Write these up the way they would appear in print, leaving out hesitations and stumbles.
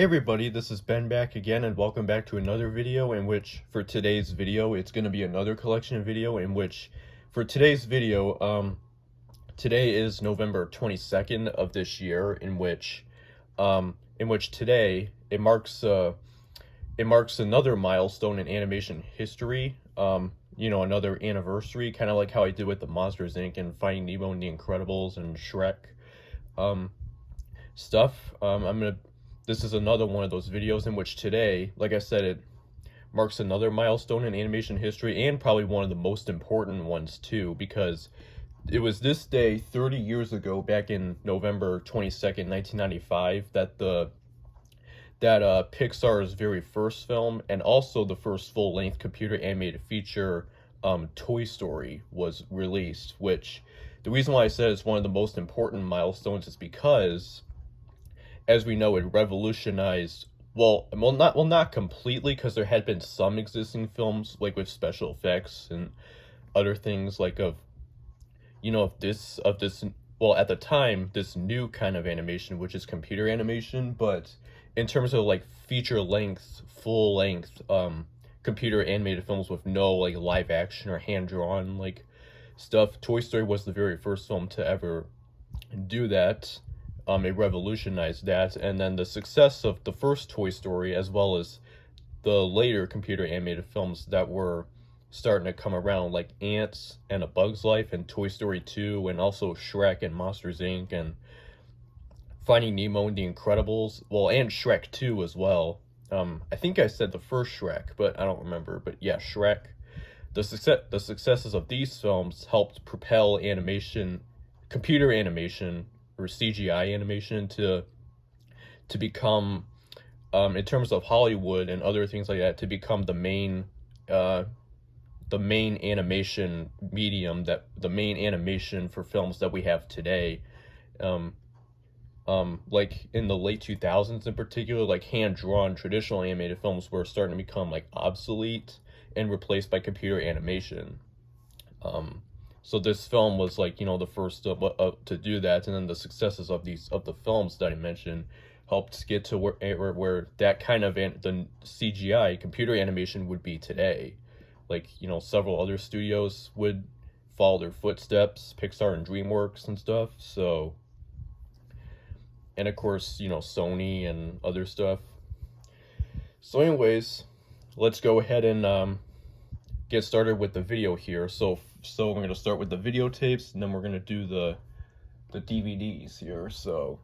everybody, this is Ben back again, and welcome back to another video in which, for today's video, it's going to be another collection video in which, for today's video, today is November 22nd of this year, in which today, it marks another milestone in animation history, another anniversary, kind of like how I did with the Monsters, Inc. and Finding Nemo and The Incredibles and Shrek, stuff. This is another one of those videos in which today, like I said, it marks another milestone in animation history, and probably one of the most important ones too, because it was this day 30 years ago, back in November 22nd, 1995, that Pixar's very first film, and also the first full-length computer animated feature, Toy Story, was released. Which, the reason why I said it's one of the most important milestones is because, as we know, it revolutionized, not completely, because there had been some existing films, like with special effects and other things, like at the time, this new kind of animation, which is computer animation. But in terms of like feature length, full length, computer animated films with no like live action or hand drawn like stuff, Toy Story was the very first film to ever do that. It revolutionized that, and then the success of the first Toy Story, as well as the later computer animated films that were starting to come around, like Ants and A Bug's Life and Toy Story 2, and also Shrek and Monsters, Inc. and Finding Nemo and The Incredibles, and Shrek 2 as well. I think I said the first Shrek, but I don't remember. But yeah, Shrek. The successes of these films helped propel computer animation, or CGI animation, to become, in terms of Hollywood and other things like that, to become the main animation medium, the main animation for films that we have today. Like in the late 2000s in particular, like hand-drawn traditional animated films were starting to become like obsolete and replaced by computer animation. So this film was like, the first to do that, and then the successes of the films that I mentioned helped get to where that kind of the CGI computer animation would be today. Like, several other studios would follow their footsteps, Pixar and DreamWorks and stuff. So, and of course, Sony and other stuff. So anyways, let's go ahead and get started with the video here. So we're going to start with the videotapes, and then we're going to do the DVDs here. So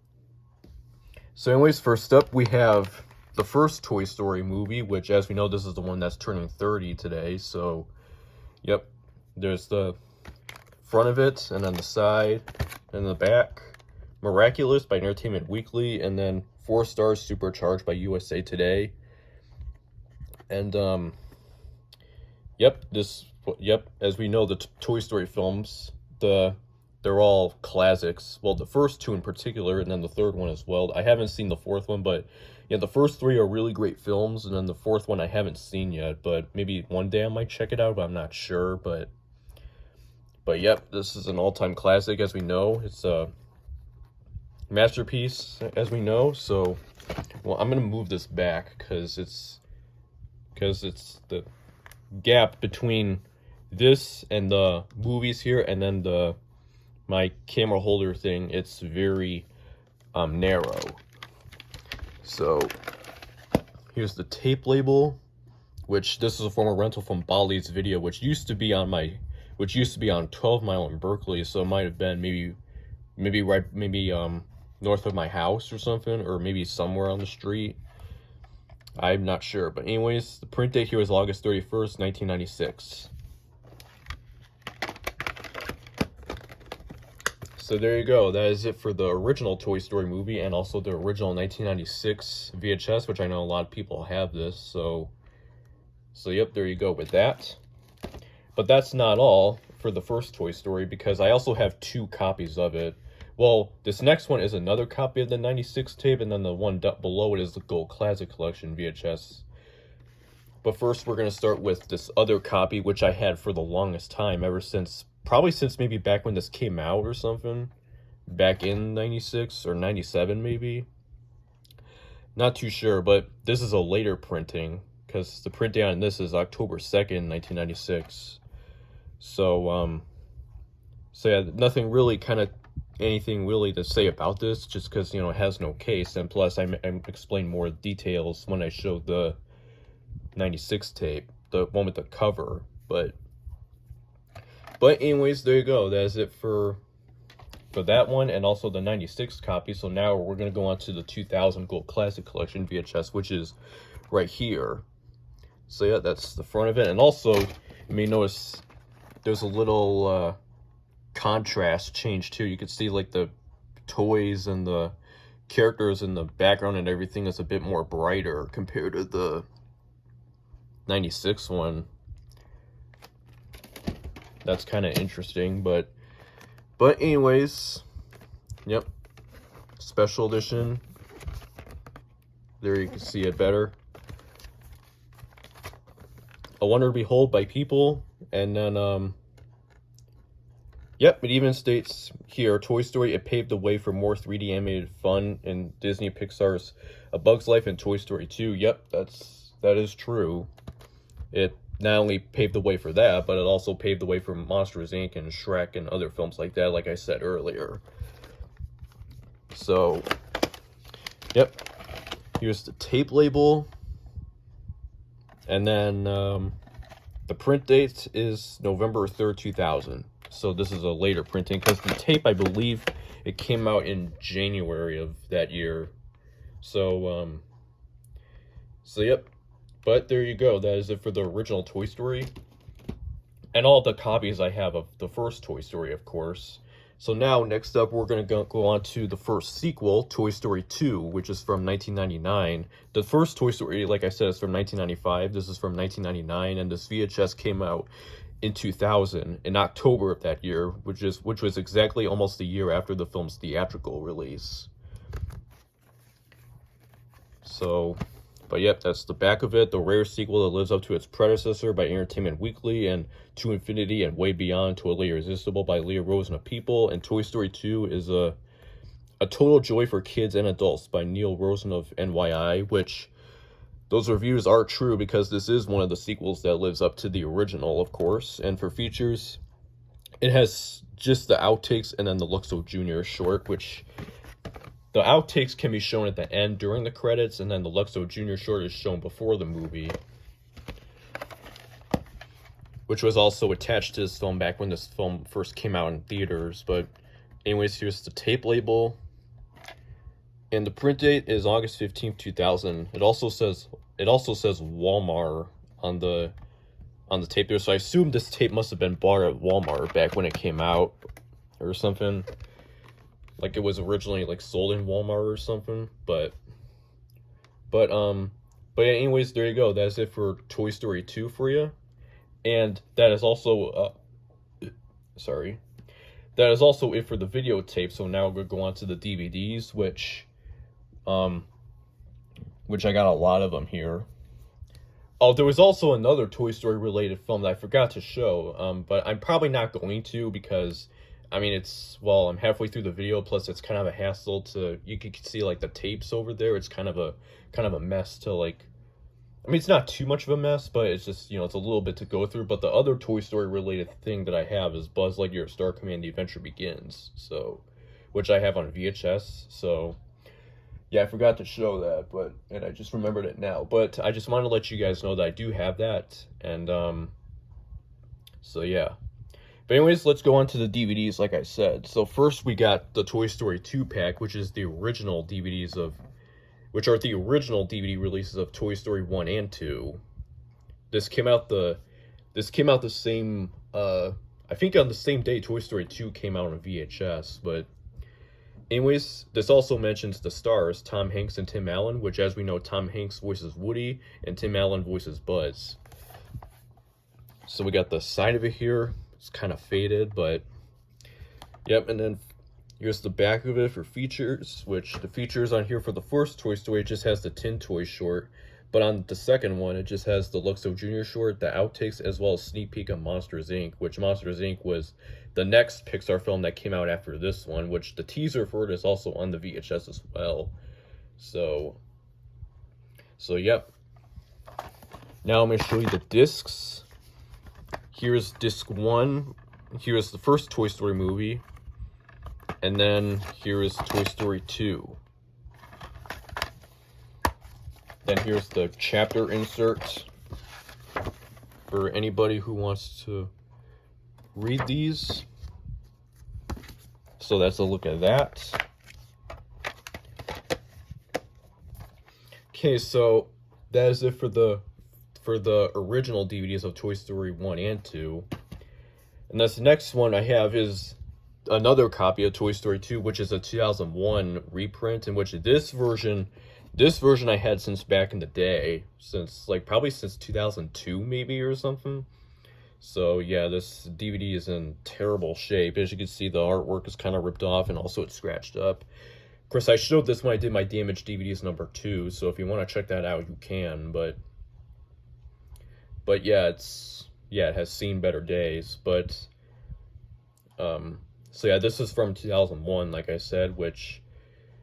anyways, first up, we have the first Toy Story movie, which, as we know, this is the one that's turning 30 today. So, yep, there's the front of it, and then the side, and the back. Miraculous by Entertainment Weekly, and then 4 stars, supercharged by USA Today. And, as we know, the Toy Story films, they're all classics. Well, the first 2 in particular, and then the third one as well. I haven't seen the fourth one, but yeah, the first 3 are really great films, and then the fourth one I haven't seen yet, but maybe one day I might check it out, but I'm not sure. But yep, this is an all-time classic, as we know. It's a masterpiece, as we know. So, well, I'm gonna move this back because it's the gap between this and the movies here, and then my camera holder thing, it's very narrow. So here's the tape label, which this is a former rental from Bali's Video, which used to be on 12 Mile in Berkeley. So it might have been maybe north of my house or something, or maybe somewhere on the street. I'm not sure. But anyways, the print date here is August 31st, 1996. So there you go. That is it for the original Toy Story movie, and also the original 1996 VHS, which I know a lot of people have this. So yep, there you go with that. But that's not all for the first Toy Story, because I also have 2 copies of it. Well, this next one is another copy of the 96 tape, and then the one below it is the Gold Classic Collection VHS. But first, we're going to start with this other copy, which I had for the longest time, probably since maybe back when this came out or something. Back in 96 or 97 maybe. Not too sure, but this is a later printing because the print date on this is October 2nd, 1996. So so yeah, nothing really anything really to say about this, just because, it has no case, and plus I explain more details when I show the 96 tape, the one with the cover. But anyways, there you go. That is it for that one, and also the 96 copy. So now we're going to go on to the 2000 Gold Classic Collection VHS, which is right here. So yeah, that's the front of it. And also, you may notice there's a little contrast change too. You can see like the toys and the characters in the background and everything is a bit more brighter compared to the 96 one. That's kind of interesting, but anyways, yep, special edition. There you can see it better. A wonder to behold by people. And then yep, it even states here, Toy Story, it paved the way for more 3D animated fun in Disney Pixar's A Bug's Life and Toy Story 2. Yep, that is true. It not only paved the way for that, but it also paved the way for Monsters, Inc. and Shrek and other films like that, like I said earlier. So, yep. Here's the tape label. And then the print date is November 3rd, 2000. So this is a later printing, because the tape, I believe, it came out in January of that year. So, yep. But there you go. That is it for the original Toy Story. And all the copies I have of the first Toy Story, of course. So now, next up, we're going to go on to the first sequel, Toy Story 2, which is from 1999. The first Toy Story, like I said, is from 1995. This is from 1999, and this VHS came out in 2000, in October of that year, which was exactly almost a year after the film's theatrical release. So, but yep, that's the back of it. The rare sequel that lives up to its predecessor by Entertainment Weekly, and To Infinity and Way Beyond, Totally Irresistible by Leah Rose and the People. And Toy Story 2 is a total joy for kids and adults by Neil Rosen of NYI, which those reviews are true, because this is one of the sequels that lives up to the original, of course. And for features, it has just the outtakes and then the Luxo Jr. short, which the outtakes can be shown at the end during the credits, and then the Luxo Jr. short is shown before the movie, which was also attached to this film back when this film first came out in theaters. But anyways, here's the tape label. And the print date is August 15th, 2000. It also says Walmart on the tape there. So I assume this tape must have been bought at Walmart back when it came out or something. Like it was originally like sold in Walmart or something. But anyways, there you go. That's it for Toy Story 2 for you. And that is also that is also it for the videotape. So now we're going to go on to the DVDs, which I got a lot of them here. Oh, there was also another Toy Story related film that I forgot to show, but I'm probably not going to, because I mean, I'm halfway through the video, plus it's kind of a hassle to, you can see like the tapes over there. It's kind of a mess to like, I mean, it's not too much of a mess, but it's just, it's a little bit to go through. But the other Toy Story related thing that I have is Buzz Lightyear Star Command: The Adventure Begins, so, which I have on VHS. So yeah, I forgot to show that, and I just remembered it now. But I just wanted to let you guys know that I do have that, and so yeah. But anyways, let's go on to the DVDs, like I said. So first we got the Toy Story 2 pack, which is the original DVDs which are the original DVD releases of Toy Story 1 and 2. This came out the same, I think on the same day Toy Story 2 came out on VHS, but anyways, this also mentions the stars, Tom Hanks and Tim Allen, which, as we know, Tom Hanks voices Woody and Tim Allen voices Buzz. So we got the side of it here. It's kind of faded, but yep. And then here's the back of it for features, which the features on here for the first Toy Story just has the Tin Toy short, but on the second one, it just has the Luxo Jr. short, the outtakes, as well as sneak peek of Monsters, Inc., which Monsters, Inc. was the next Pixar film that came out after this one, which the teaser for it is also on the VHS as well. So, So, yep. Now I'm going to show you the discs. Here's disc 1. Here's the first Toy Story movie. And then here is Toy Story 2. Then here's the chapter insert for anybody who wants to read these. So that's a look at that. Okay, so that is it for the original DVDs of Toy Story 1 and 2. And this next one I have is another copy of Toy Story 2, which is a 2001 reprint, in which this version I had since back in the day, since probably since 2002 maybe or something. So yeah, this DVD is in terrible shape. As you can see, the artwork is kind of ripped off, and also it's scratched up. Of course, I showed this when I did my damaged DVDs number 2, so if you want to check that out, you can. But yeah, it has seen better days. But so yeah, this is from 2001, like I said, which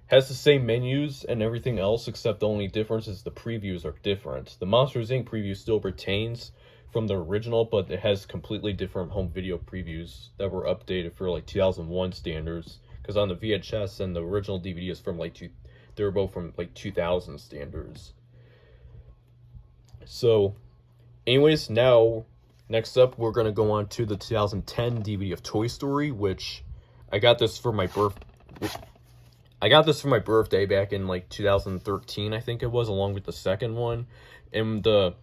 has the same menus and everything else, except the only difference is the previews are different. The Monsters, Inc. preview still retains from the original, but it has completely different home video previews that were updated for 2001 standards. Because on the VHS and the original DVD is from they were both from 2000 standards. So, anyways, next up we're gonna go on to the 2010 DVD of Toy Story, which I got this for my birthday back in 2013, I think it was, along with the second one. And the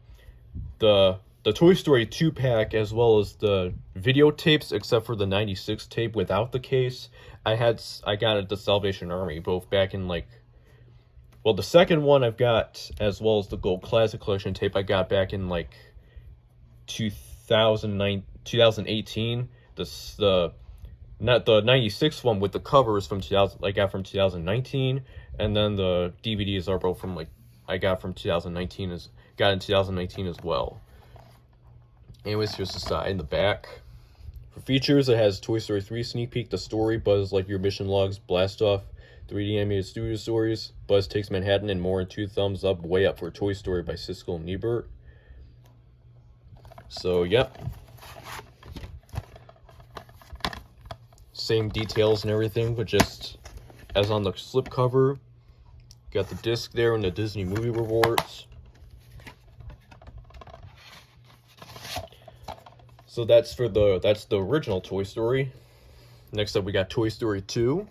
Toy Story 2-pack, as well as the videotapes, except for the 96 tape without the case, I got at the Salvation Army, both back in the second one I've got, as well as the Gold Classic Collection tape I got back in 2018. Not the 96 one with the covers from 2000, I got from 2019, and then the DVDs are both from I got from 2019 got in 2019 as well. Anyways, here's the side and the back. For features, it has Toy Story 3 sneak peek, the story, Buzz Lightyear mission logs, blast off, 3D animated studio stories, Buzz Takes Manhattan, and more, and 2 thumbs up, way up for Toy Story by Siskel and Ebert. So, yep. Same details and everything, but just as on the slipcover. Got the disc there and the Disney movie rewards. So that's the original Toy Story. Next up we got Toy Story 2.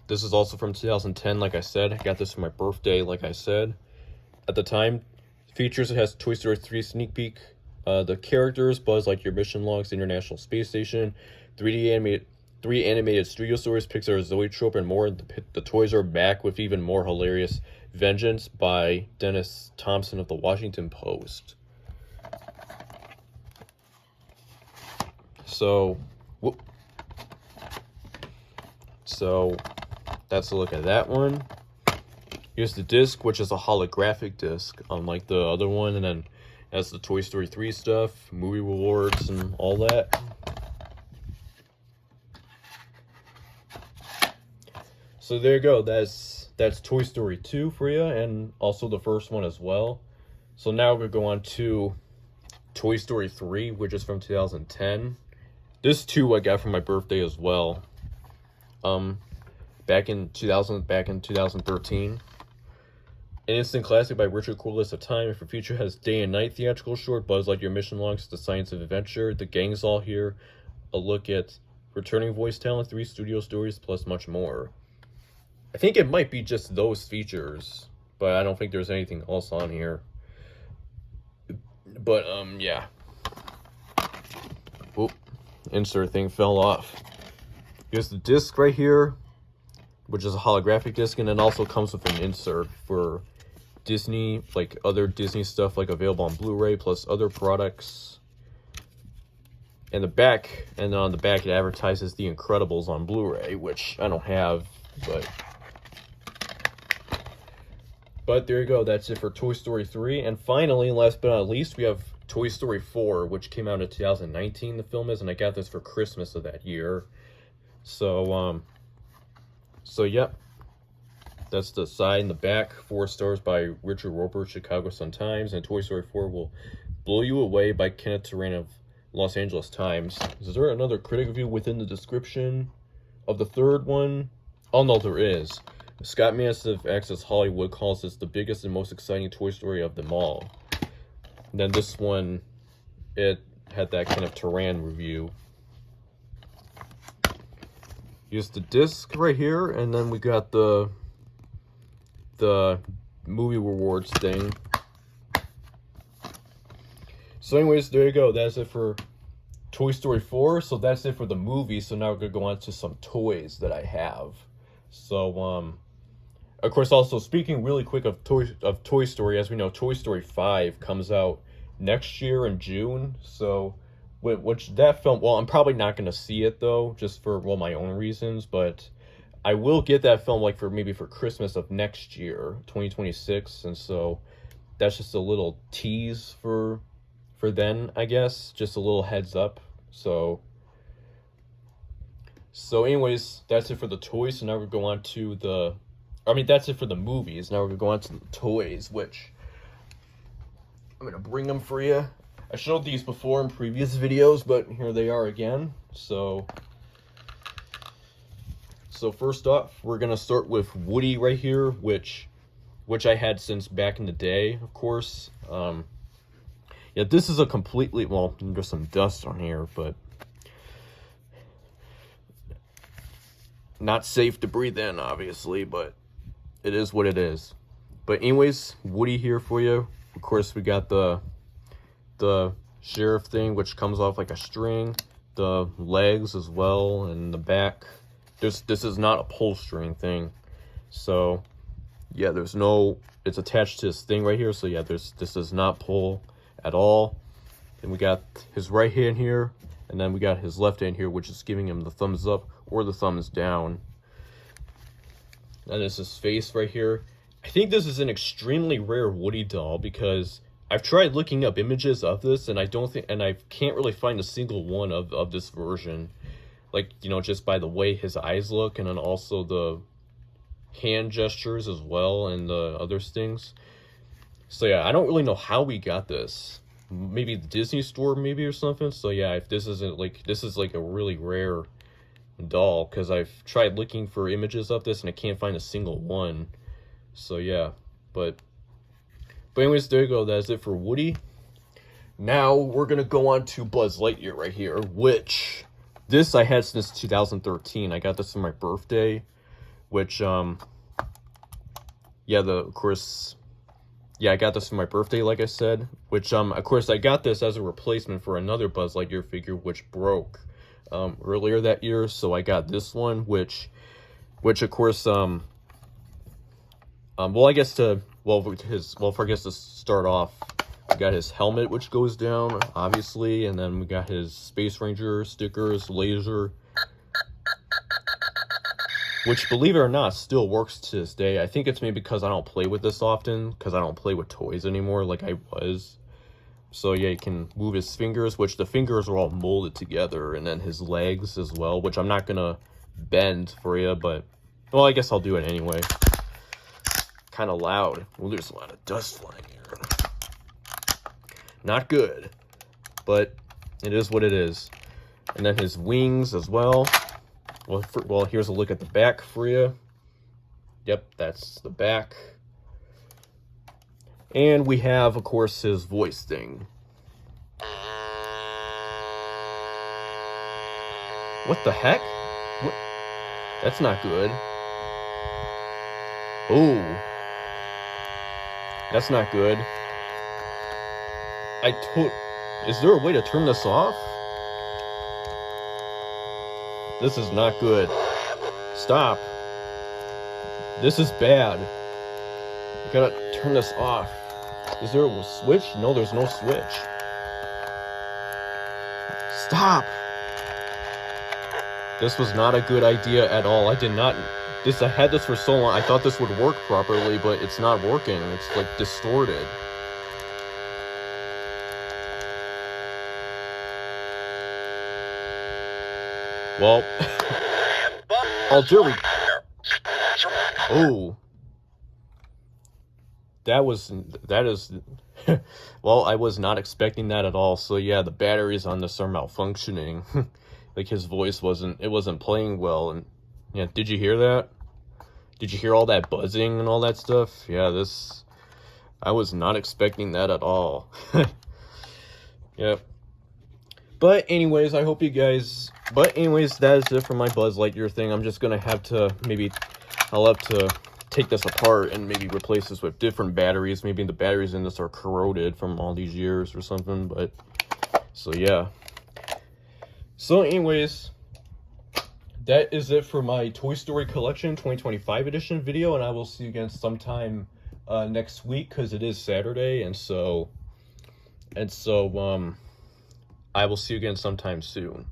This is also from 2010, like I said. I got this for my birthday, like I said. At the time, features, it has Toy Story 3 sneak peek, the characters, Buzz Lightyear mission logs, International Space Station, 3 animated studio stories, Pixar Zoetrope, and more. The toys are back with even more hilarious vengeance by Dennis Thompson of the Washington Post. So that's a look at that one. Here's the disc, which is a holographic disc, unlike the other one, and then has the Toy Story 3 stuff, movie rewards, and all that. So there you go. That's Toy Story 2 for you, and also the first one as well. So now we're going to go on to Toy Story 3, which is from 2010. This too I got for my birthday as well. Back in 2013. An instant classic by Richard Corliss of Time. For feature has day and night theatrical short, Buzz Lightyear mission logs, The Science of Adventure, The Gang's All Here, a look at returning voice talent, 3 studio stories, plus much more. I think it might be just those features, but I don't think there's anything else on here. But yeah. Oop, insert thing fell off. Here's the disc right here, which is a holographic disc, and it also comes with an insert for Disney, other Disney stuff, available on Blu-ray, plus other products. And on the back it advertises The Incredibles on Blu-ray, which I don't have, but there you go. That's it for Toy Story 3. And finally, last but not least, we have Toy Story 4, which came out in 2019, the film is, and I got this for Christmas of that year. So yep. That's the side and the back. 4 stars by Richard Roper, Chicago Sun-Times. And Toy Story 4 will blow you away by Kenneth Terrain of Los Angeles Times. Is there another critic review within the description of the third one? Oh no, there is. Scott Massive Access Hollywood calls this the biggest and most exciting Toy Story of them all. And then this one, it had that kind of Terrain review. Here's the disc right here, and then we got the movie rewards thing. So anyways, there you go. That's it for Toy Story 4. So that's it for the movie. So now we're going to go on to some toys that I have. So, of course, also speaking really quick of Toy Story, as we know, Toy Story 5 comes out next year in June. So, which that film, well, I'm probably not going to see it, though, just for, well, my own reasons. But I will get that film, like, maybe for Christmas of next year, 2026. And so that's just a little tease for then, I guess. Just a little heads up. So anyways, that's it for the toys. So now we're going on to that's it for the movies. Now we're going to go on to the toys, which I'm going to bring them for you. I showed these before in previous videos, but here they are again. So first off, we're going to start with Woody right here, which I had since back in the day, of course. Yeah, this is a completely, well, there's some dust on here, but not safe to breathe in, obviously, but it is what it is. But anyways, Woody here for you. Of course, we got the sheriff thing, which comes off like a string, the legs as well, and the back. This is not a pull string thing. So, yeah, it's attached to this thing right here. So, yeah, this does not pull at all. And we got his right hand here, and then we got his left hand here, which is giving him the thumbs up or the thumbs down. And this is his face right here. I think this is an extremely rare Woody doll because I've tried looking up images of this, and I can't really find a single one of this version. Like, you know, just by the way his eyes look, and then also the hand gestures as well, and the other things. So yeah, I don't really know how we got this. Maybe the Disney store, maybe, or something. So yeah, if this is like a really rare doll, because I've tried looking for images of this and I can't find a single one. So yeah, but anyways, there you go. That's it for Woody. Now we're gonna go on to Buzz Lightyear right here, which this I had since 2013. I got this for my birthday, which yeah, of course. Yeah, I got this for my birthday, like I said, which, of course, I got this as a replacement for another Buzz Lightyear figure, which broke, earlier that year, so I got this one, which, of course, well, I guess to start off, we got his helmet, which goes down, obviously, and then we got his Space Ranger stickers, laser, which, believe it or not, still works to this day. I think it's maybe because I don't play with this often, because I don't play with toys anymore like I was. So yeah, you can move his fingers, which the fingers are all molded together, and then his legs as well, which I'm not going to bend for you, but, well, I guess I'll do it anyway. Kind of loud. Well, there's a lot of dust flying here. Not good, but it is what it is. And then his wings as well. Well, here's a look at the back for you. Yep, that's the back. And we have, of course, his voice thing. What the heck? What? That's not good. Oh. That's not good. Is there a way to turn this off? This is not good. Stop. This is bad. I gotta turn this off. Is there a switch? No, there's no switch. Stop. This was not a good idea at all. I had this for so long. I thought this would work properly, but it's not working. It's like distorted. Well, oh, there we go. Oh, that is well, I was not expecting that at all. So yeah, the batteries on this are malfunctioning. Like his voice wasn't playing well. And yeah, did you hear that? Did you hear all that buzzing and all that stuff? Yeah, I was not expecting that at all. Yep. But anyways, that is it for my Buzz Lightyear thing. I'm just gonna have to I'll have to take this apart and maybe replace this with different batteries. Maybe the batteries in this are corroded from all these years or something. But so yeah. So anyways, that is it for my Toy Story Collection 2025 edition video, and I will see you again sometime next week, because it is Saturday, and so I will see you again sometime soon.